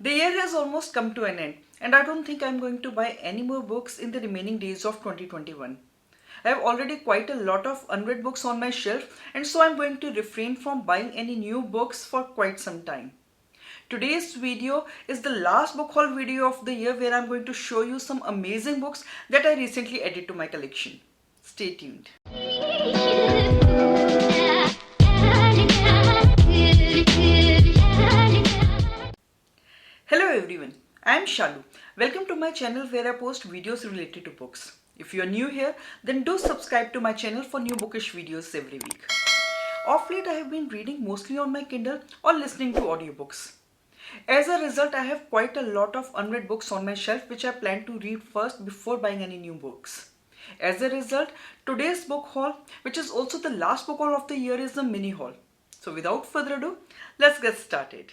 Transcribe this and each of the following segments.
The year has almost come to an end, and I don't think I'm going to buy any more books in the remaining days of 2021. I have already quite a lot of unread books on my shelf, and so I'm going to refrain from buying any new books for quite some time. Today's video is the last book haul video of the year where I'm going to show you some amazing books that I recently added to my collection. Stay tuned. Hello everyone, I am Shalu. Welcome to my channel where I post videos related to books. If you are new here, then do subscribe to my channel for new bookish videos every week. Of late, I have been reading mostly on my Kindle or listening to audiobooks. As a result, I have quite a lot of unread books on my shelf which I plan to read first before buying any new books. As a result, today's book haul, which is also the last book haul of the year, is a mini haul. So without further ado, let's get started.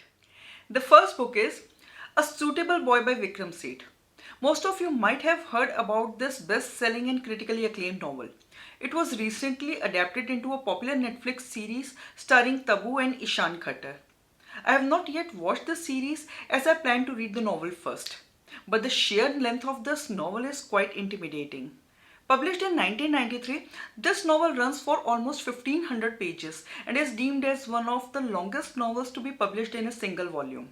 The first book is A Suitable Boy by Vikram Seth. Most of you might have heard about this best-selling and critically acclaimed novel. It was recently adapted into a popular Netflix series starring Tabu and Ishan Khattar. I have not yet watched the series as I plan to read the novel first, but the sheer length of this novel is quite intimidating. Published in 1993, this novel runs for almost 1500 pages and is deemed as one of the longest novels to be published in a single volume.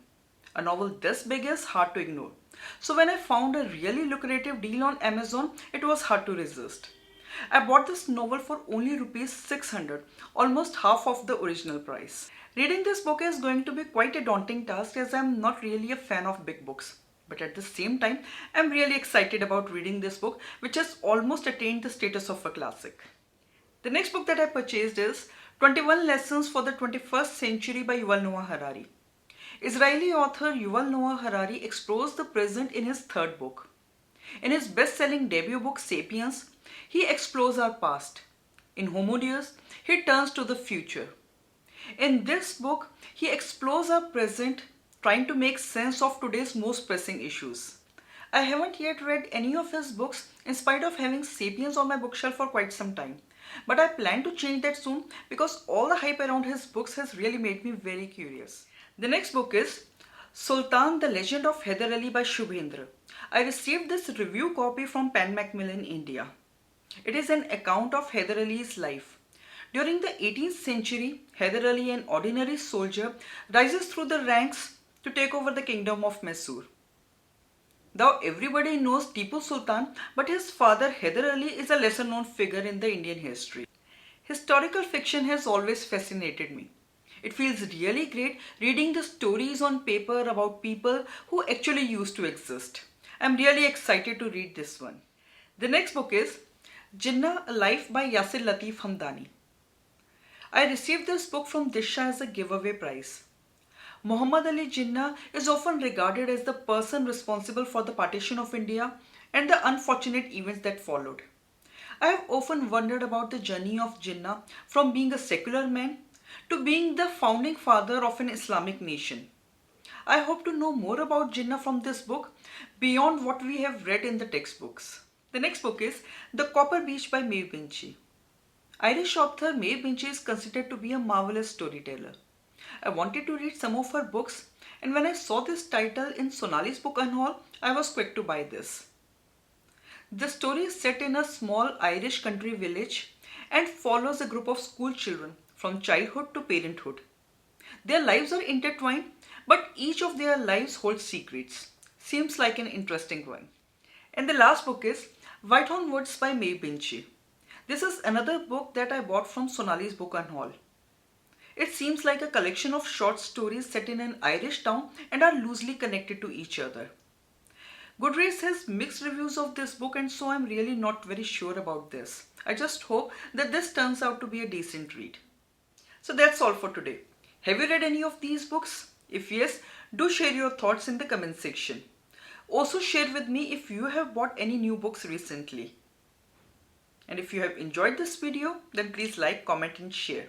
A novel this big is hard to ignore. So when I found a really lucrative deal on Amazon, it was hard to resist. I bought this novel for only rupees 600, almost half of the original price. Reading this book is going to be quite a daunting task as I am not really a fan of big books. But at the same time, I am really excited about reading this book, which has almost attained the status of a classic. The next book that I purchased is 21 Lessons for the 21st Century by Yuval Noah Harari. Israeli author Yuval Noah Harari explores the present in his third book. In his best-selling debut book Sapiens, he explores our past. In Homo Deus, he turns to the future. In this book, he explores our present, trying to make sense of today's most pressing issues. I haven't yet read any of his books in spite of having Sapiens on my bookshelf for quite some time. But I plan to change that soon because all the hype around his books has really made me very curious. The next book is Sultan, the Legend of Hyder Ali by Shubhendra. I received this review copy from Pan Macmillan, India. It is an account of Hyder Ali's life. During the 18th century, Hyder Ali, an ordinary soldier, rises through the ranks to take over the kingdom of Mysore. Though everybody knows Tipu Sultan, but his father Hyder Ali is a lesser known figure in the Indian history. Historical fiction has always fascinated me. It feels really great reading the stories on paper about people who actually used to exist. I'm really excited to read this one. The next book is Jinnah, a Life by Yasir Latif Hamdani. I received this book from Disha as a giveaway prize. Muhammad Ali Jinnah is often regarded as the person responsible for the partition of India and the unfortunate events that followed. I have often wondered about the journey of Jinnah from being a secular man to being the founding father of an Islamic nation. I hope to know more about Jinnah from this book beyond what we have read in the textbooks. The next book is The Copper Beech by Maeve Binchy. Irish author Maeve Binchy is considered to be a marvelous storyteller. I wanted to read some of her books, and when I saw this title in Sonali's Book Unhaul, I was quick to buy this. The story is set in a small Irish country village and follows a group of school children from childhood to parenthood. Their lives are intertwined, but each of their lives holds secrets. Seems like an interesting one. And the last book is Whitehorn Woods by Maeve Binchy. This is another book that I bought from Sonali's Book Unhaul. It seems like a collection of short stories set in an Irish town and are loosely connected to each other. Goodreads has mixed reviews of this book, and so I'm really not very sure about this. I just hope that this turns out to be a decent read. So that's all for today. Have you read any of these books? If yes, do share your thoughts in the comment section. Also share with me if you have bought any new books recently. And if you have enjoyed this video, then please like, comment and share.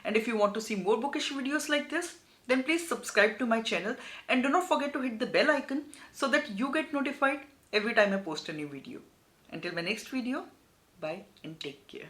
And if you want to see more bookish videos like this, then please subscribe to my channel and do not forget to hit the bell icon so that you get notified every time I post a new video. Until my next video, bye and take care.